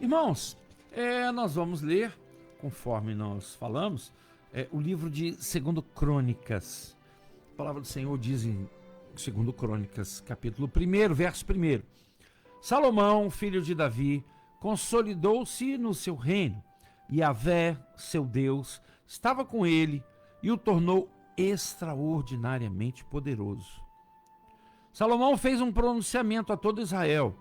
Irmãos, nós vamos ler, conforme nós falamos, o livro de 2 Crônicas. A palavra do Senhor diz em 2 Crônicas, capítulo 1, verso 1. Salomão, filho de Davi, consolidou-se no seu reino, e Yahvé, seu Deus, estava com ele e o tornou extraordinariamente poderoso. Salomão fez um pronunciamento a todo Israel,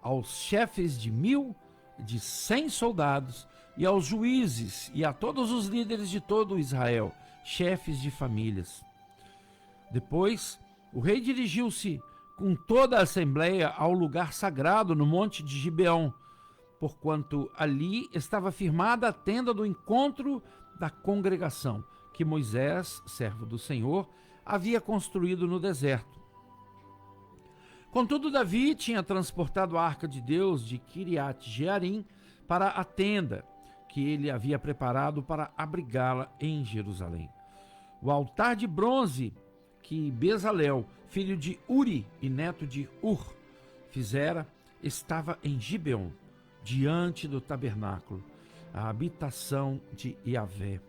aos chefes de 1.000, de 100 soldados, e aos juízes e a todos os líderes de todo Israel, chefes de famílias. Depois, o rei dirigiu-se com toda a assembleia ao lugar sagrado no monte de Gibeão, porquanto ali estava firmada a tenda do encontro da congregação, que Moisés, servo do Senhor, havia construído no deserto. Contudo, Davi tinha transportado a arca de Deus de Kiriat Jearim para a tenda que ele havia preparado para abrigá-la em Jerusalém. O altar de bronze que Bezalel, filho de Uri e neto de Ur, fizera, estava em Gibeon, diante do tabernáculo, a habitação de Yahvé.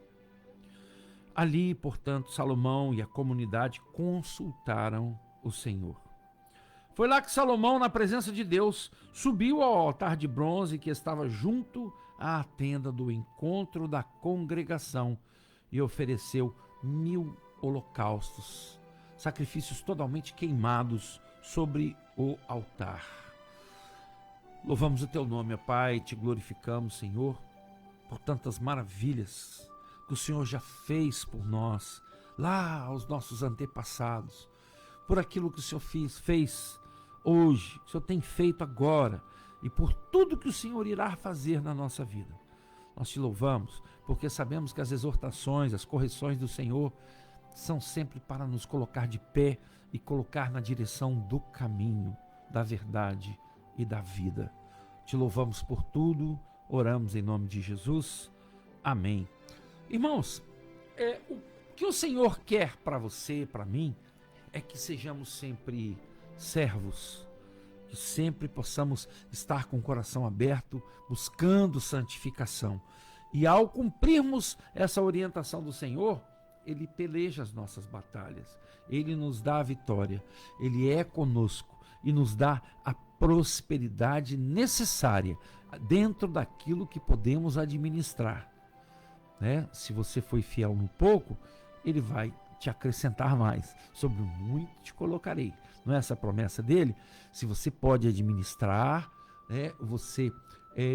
Ali, portanto, Salomão e a comunidade consultaram o Senhor. Foi lá que Salomão, na presença de Deus, subiu ao altar de bronze que estava junto à tenda do encontro da congregação e ofereceu 1.000 holocaustos, sacrifícios totalmente queimados sobre o altar. Louvamos o teu nome, ó Pai, te glorificamos, Senhor, por tantas maravilhas que o Senhor já fez por nós, lá aos nossos antepassados, por aquilo que o Senhor fez hoje, que o Senhor tem feito agora, e por tudo que o Senhor irá fazer na nossa vida. Nós te louvamos, porque sabemos que as exortações, as correções do Senhor são sempre para nos colocar de pé e colocar na direção do caminho, da verdade e da vida. Te louvamos por tudo, oramos em nome de Jesus. Amém. Irmãos, o que o Senhor quer para você, para mim, é que sejamos sempre servos, que sempre possamos estar com o coração aberto, buscando santificação. E ao cumprirmos essa orientação do Senhor, Ele peleja as nossas batalhas, Ele nos dá a vitória, Ele é conosco e nos dá a prosperidade necessária dentro daquilo que podemos administrar. Se você foi fiel no pouco, Ele vai te acrescentar mais. Sobre o muito te colocarei. Não é essa a promessa dele? Se você pode administrar, você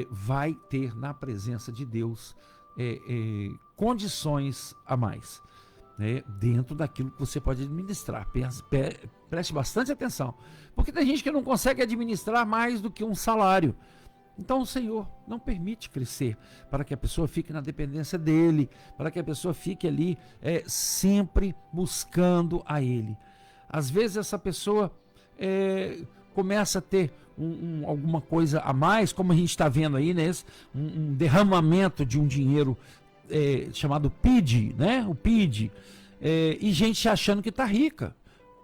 vai ter na presença de Deus condições a mais, dentro daquilo que você pode administrar. Preste bastante atenção, porque tem gente que não consegue administrar mais do que um salário. Então o Senhor não permite crescer para que a pessoa fique na dependência dele, para que a pessoa fique ali sempre buscando a ele. Às vezes essa pessoa começa a ter alguma coisa a mais, como a gente está vendo aí, um derramamento de um dinheiro chamado PID, o PID, e gente achando que está rica,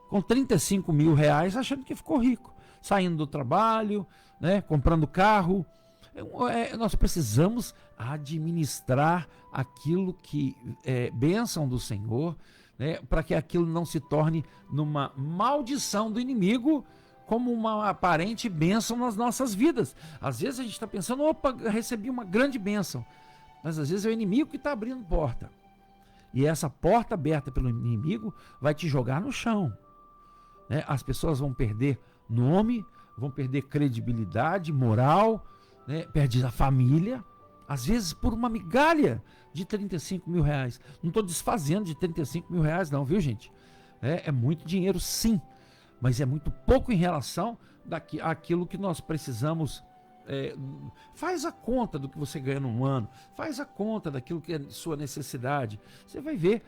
com 35 mil reais, achando que ficou rico, saindo do trabalho, comprando carro. Nós precisamos administrar aquilo que é bênção do Senhor, para que aquilo não se torne numa maldição do inimigo, como uma aparente bênção nas nossas vidas. Às vezes a gente está pensando, opa, recebi uma grande bênção, mas às vezes é o inimigo que está abrindo porta, e essa porta aberta pelo inimigo vai te jogar no chão. As pessoas vão perder nome, vão perder credibilidade, moral, perde a família, às vezes por uma migalha de 35 mil reais. Não estou desfazendo de 35 mil reais não, viu gente? É muito dinheiro sim, mas é muito pouco em relação àquilo que nós precisamos. Faz a conta do que você ganha num ano, faz a conta daquilo que é sua necessidade. Você vai ver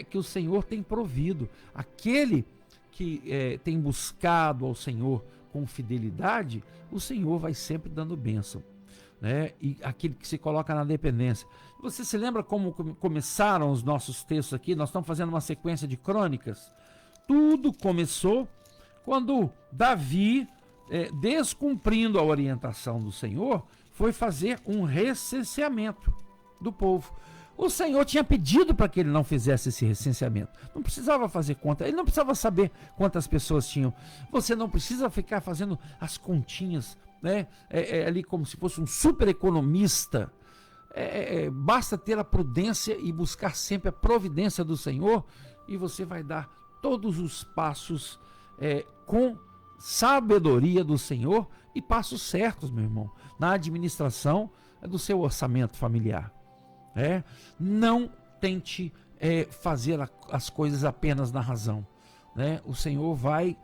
que o Senhor tem provido. Aquele que tem buscado ao Senhor com fidelidade, o Senhor vai sempre dando bênção, e aquele que se coloca na dependência. Você se lembra como começaram os nossos textos aqui? Nós estamos fazendo uma sequência de crônicas. Tudo começou quando Davi, descumprindo a orientação do Senhor, foi fazer um recenseamento do povo. O Senhor tinha pedido para que ele não fizesse esse recenseamento. Não precisava fazer conta, ele não precisava saber quantas pessoas tinham. Você não precisa ficar fazendo as continhas, né? Ali como se fosse um super economista. Basta ter a prudência e buscar sempre a providência do Senhor, e você vai dar todos os passos com sabedoria do Senhor e passos certos, meu irmão, na administração do seu orçamento familiar. Não tente fazer as coisas apenas na razão, né? O Senhor vai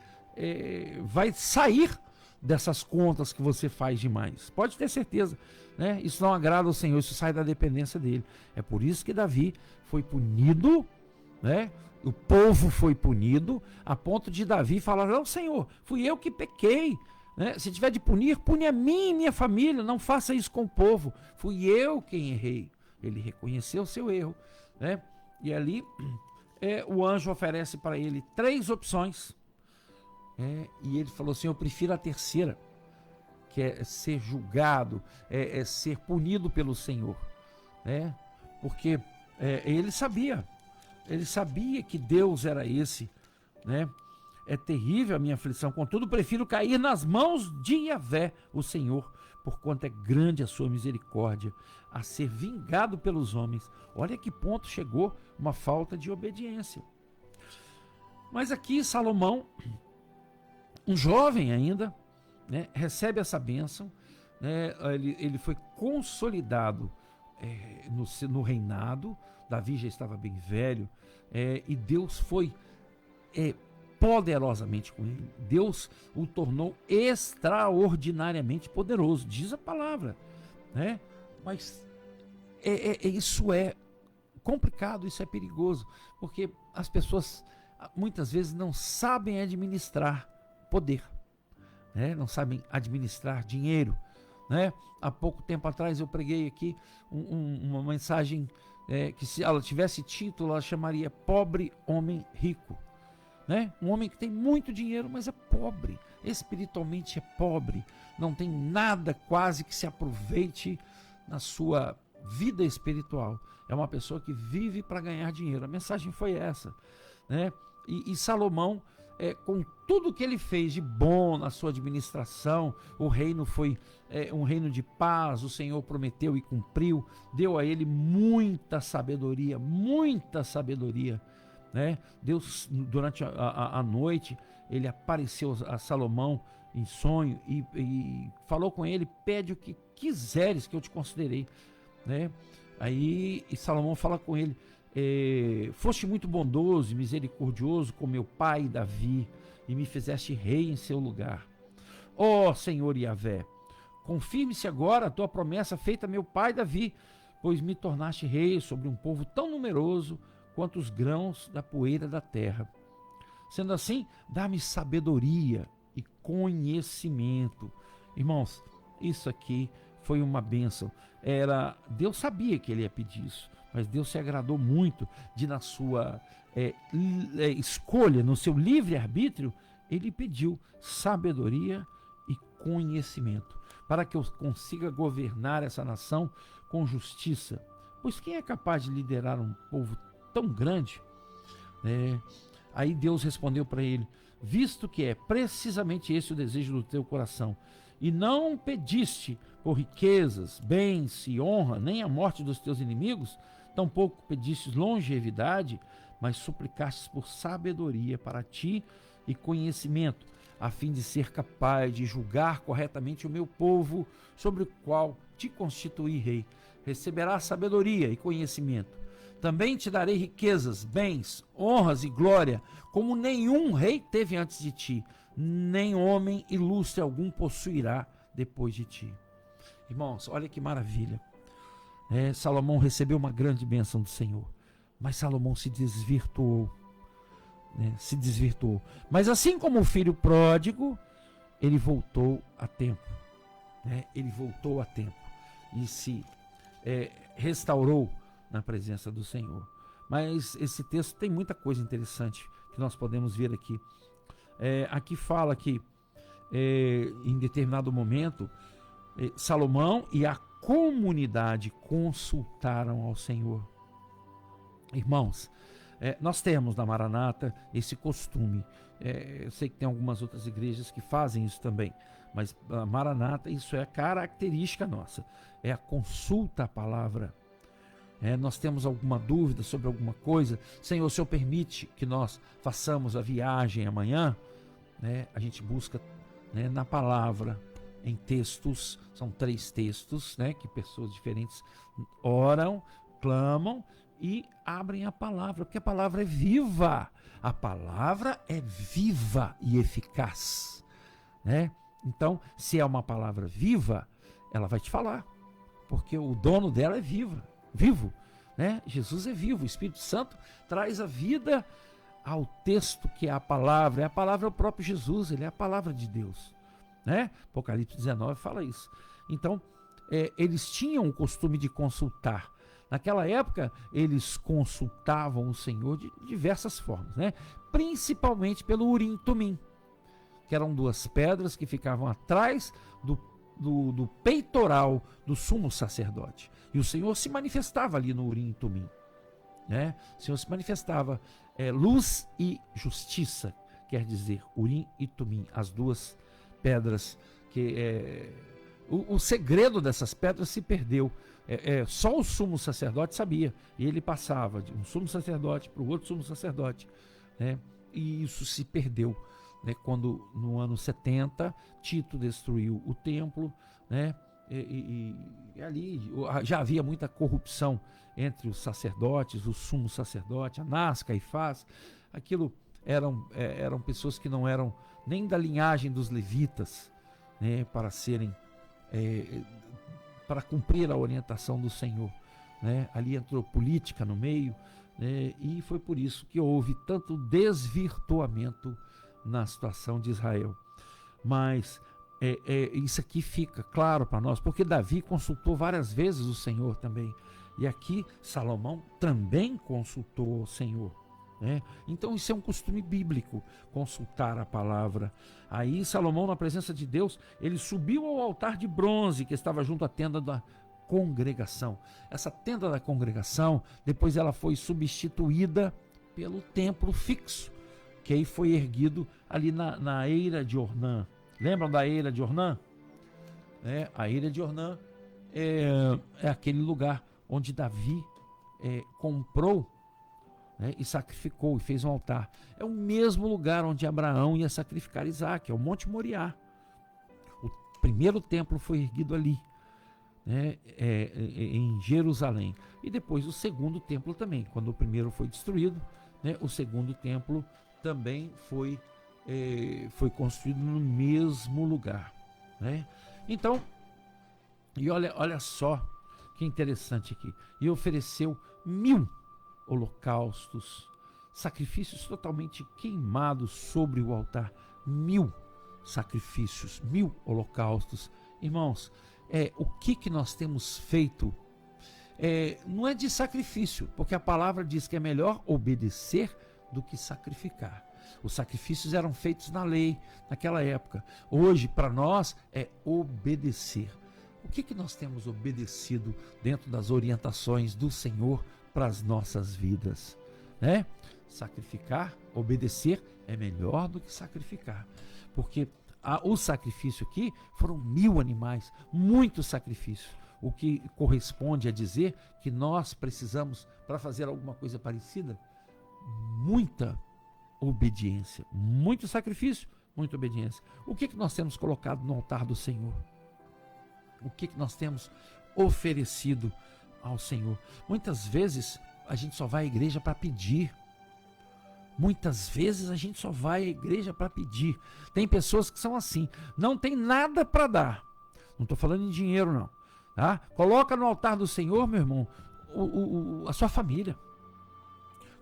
sair dessas contas que você faz demais. Pode ter certeza, né? Isso não agrada ao Senhor, isso sai da dependência dele. É por isso que Davi foi punido, né? O povo foi punido, a ponto de Davi falar: não, Senhor, fui eu que pequei, né? Se tiver de punir, pune a mim e minha família, não faça isso com o povo, fui eu quem errei. Ele reconheceu o seu erro, né? E ali o anjo oferece para ele 3 opções, e ele falou assim: eu prefiro a terceira, que é ser julgado, ser punido pelo Senhor, né? Porque ele sabia que Deus era esse, né? É terrível a minha aflição, contudo prefiro cair nas mãos de Yahvé, o Senhor, porquanto é grande a sua misericórdia, a ser vingado pelos homens. Olha que ponto chegou uma falta de obediência. Mas aqui Salomão, um jovem ainda, né, recebe essa bênção, né? Ele foi consolidado no reinado. Davi já estava bem velho, e Deus foi poderosamente com ele. Deus o tornou extraordinariamente poderoso, diz a palavra, né? Mas isso é complicado, isso é perigoso, porque as pessoas muitas vezes não sabem administrar poder, né? Não sabem administrar dinheiro, né? Há pouco tempo atrás eu preguei aqui uma mensagem que, se ela tivesse título, ela chamaria Pobre Homem Rico, né? Um homem que tem muito dinheiro, mas é pobre, espiritualmente é pobre, não tem nada quase que se aproveite na sua vida espiritual. É uma pessoa que vive para ganhar dinheiro. A mensagem foi essa, né? E Salomão, com tudo que ele fez de bom na sua administração, o reino foi um reino de paz, o Senhor prometeu e cumpriu, deu a ele muita sabedoria, né? Deus, durante a noite, ele apareceu a Salomão em sonho e falou com ele: pede o que quiseres que eu te concederei, né? Aí Salomão fala com ele: foste muito bondoso e misericordioso com meu pai Davi, e me fizeste rei em seu lugar. Ó Senhor Yahvé, confirme-se agora a tua promessa feita a meu pai Davi, pois me tornaste rei sobre um povo tão numeroso quanto os grãos da poeira da terra. Sendo assim, dá-me sabedoria e conhecimento. Irmãos, isso aqui foi uma bênção. Deus sabia que ele ia pedir isso, mas Deus se agradou muito de, na sua escolha, no seu livre-arbítrio, ele pediu sabedoria e conhecimento, para que eu consiga governar essa nação com justiça. Pois quem é capaz de liderar um povo tão grande? Aí Deus respondeu para ele: visto que é precisamente esse o desejo do teu coração, e não pediste por riquezas, bens e honra, nem a morte dos teus inimigos, tampouco pedistes longevidade, mas suplicastes por sabedoria para ti e conhecimento, a fim de ser capaz de julgar corretamente o meu povo, sobre o qual te constituí rei. Receberás sabedoria e conhecimento. Também te darei riquezas, bens, honras e glória, como nenhum rei teve antes de ti, nem homem ilustre algum possuirá depois de ti. Irmãos, olha que maravilha. Salomão recebeu uma grande bênção do Senhor, mas Salomão se desvirtuou, Mas assim como o filho pródigo, ele voltou a tempo, Ele voltou a tempo e se restaurou na presença do Senhor. Mas esse texto tem muita coisa interessante que nós podemos ver aqui. Aqui fala que em determinado momento Salomão e a comunidade consultaram ao Senhor. Irmãos, nós temos na Maranata esse costume. Eu sei que tem algumas outras igrejas que fazem isso também, mas a Maranata, isso é característica nossa. É a consulta à palavra. Nós temos alguma dúvida sobre alguma coisa, Senhor, o Senhor permite que nós façamos a viagem amanhã? A gente busca, na palavra, em textos, são 3 textos, que pessoas diferentes oram, clamam e abrem a palavra, porque a palavra é viva. A palavra é viva e eficaz. Então, se é uma palavra viva, ela vai te falar, porque o dono dela é vivo. Jesus é vivo, o Espírito Santo traz a vida ao texto que é a palavra. A palavra é o próprio Jesus, ele é a palavra de Deus. Apocalipse 19 fala isso. Então, eles tinham o costume de consultar. Naquela época, eles consultavam o Senhor de diversas formas, principalmente pelo Urim e Tumim, que eram 2 pedras que ficavam atrás do peitoral do sumo sacerdote. E o Senhor se manifestava ali no Urim e Tumim. O Senhor se manifestava, luz e justiça, quer dizer, Urim e Tumim, as 2 pedras que o segredo dessas pedras se perdeu. Só o sumo sacerdote sabia, e ele passava de um sumo sacerdote para o outro sumo sacerdote, e isso se perdeu, quando no ano 70 Tito destruiu o templo, e ali já havia muita corrupção entre os sacerdotes, o sumo sacerdote, Anás, Caifás. Aquilo eram pessoas que não eram nem da linhagem dos levitas, para serem para cumprir a orientação do Senhor, ali entrou política no meio, e foi por isso que houve tanto desvirtuamento na situação de Israel. Mas isso aqui fica claro para nós, porque Davi consultou várias vezes o Senhor também, e aqui Salomão também consultou o Senhor. Então isso é um costume bíblico, consultar a palavra. Aí Salomão, na presença de Deus, ele subiu ao altar de bronze que estava junto à tenda da congregação. Essa tenda da congregação, depois ela foi substituída pelo templo fixo, que aí foi erguido ali na eira de Ornã. Lembram da eira de Ornã? A eira de Ornã é aquele lugar onde Davi comprou, e sacrificou e fez um altar. É o mesmo lugar onde Abraão ia sacrificar Isaac, é o Monte Moriá. O primeiro templo foi erguido ali, em Jerusalém. E depois o segundo templo também. Quando o primeiro foi destruído, o segundo templo também foi construído no mesmo lugar. Então, e olha só que interessante aqui. E ofereceu 1000 holocaustos, sacrifícios totalmente queimados sobre o altar. 1000 sacrifícios, 1000 holocaustos. Irmãos, o que nós temos feito não é de sacrifício, porque a palavra diz que é melhor obedecer do que sacrificar. Os sacrifícios eram feitos na lei naquela época. Hoje, para nós, é obedecer. O que nós temos obedecido dentro das orientações do Senhor para as nossas vidas? Sacrificar, obedecer é melhor do que sacrificar, porque o sacrifício aqui foram 1000 animais, muitos sacrifícios, o que corresponde a dizer que nós precisamos, para fazer alguma coisa parecida, muita obediência, muito sacrifício, muita obediência. O que nós temos colocado no altar do Senhor? O que nós temos oferecido ao Senhor? Muitas vezes a gente só vai à igreja para pedir. Muitas vezes a gente só vai à igreja para pedir. Tem pessoas que são assim, não tem nada para dar. Não estou falando em dinheiro não, tá? Coloca no altar do Senhor, meu irmão, a sua família.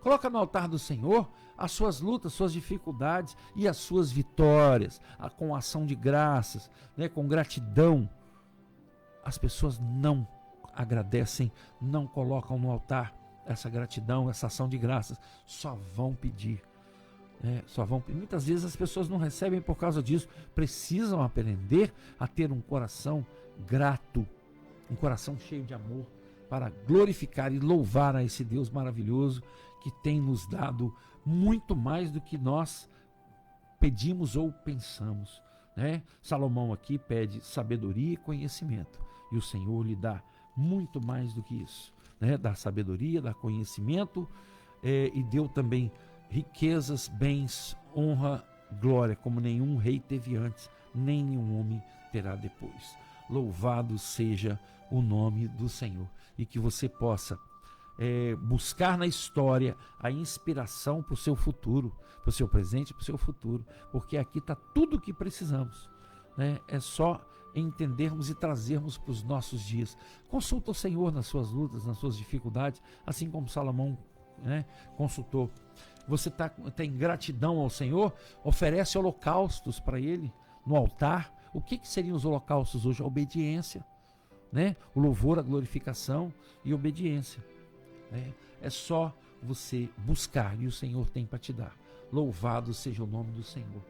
Coloca no altar do Senhor as suas lutas, suas dificuldades e as suas vitórias, com ação de graças, com gratidão. As pessoas não agradecem, não colocam no altar essa gratidão, essa ação de graças, só vão pedir. Muitas vezes as pessoas não recebem por causa disso. Precisam aprender a ter um coração grato, um coração cheio de amor, para glorificar e louvar a esse Deus maravilhoso que tem nos dado muito mais do que nós pedimos ou pensamos, né? Salomão aqui pede sabedoria e conhecimento, e o Senhor lhe dá muito mais do que isso, né? Dá sabedoria, dá conhecimento, e deu também riquezas, bens, honra, glória, como nenhum rei teve antes, nem nenhum homem terá depois. Louvado seja o nome do Senhor, e que você possa buscar na história a inspiração para o seu futuro, para o seu presente e para o seu futuro, porque aqui está tudo o que precisamos, né? É só entendermos e trazermos para os nossos dias. Consulta o Senhor nas suas lutas, nas suas dificuldades, assim como Salomão, né, consultou. Você tem gratidão ao Senhor, oferece holocaustos para Ele no altar. O que seriam os holocaustos hoje? A obediência, né? O louvor, a glorificação e obediência. É só você buscar e o Senhor tem para te dar. Louvado seja o nome do Senhor.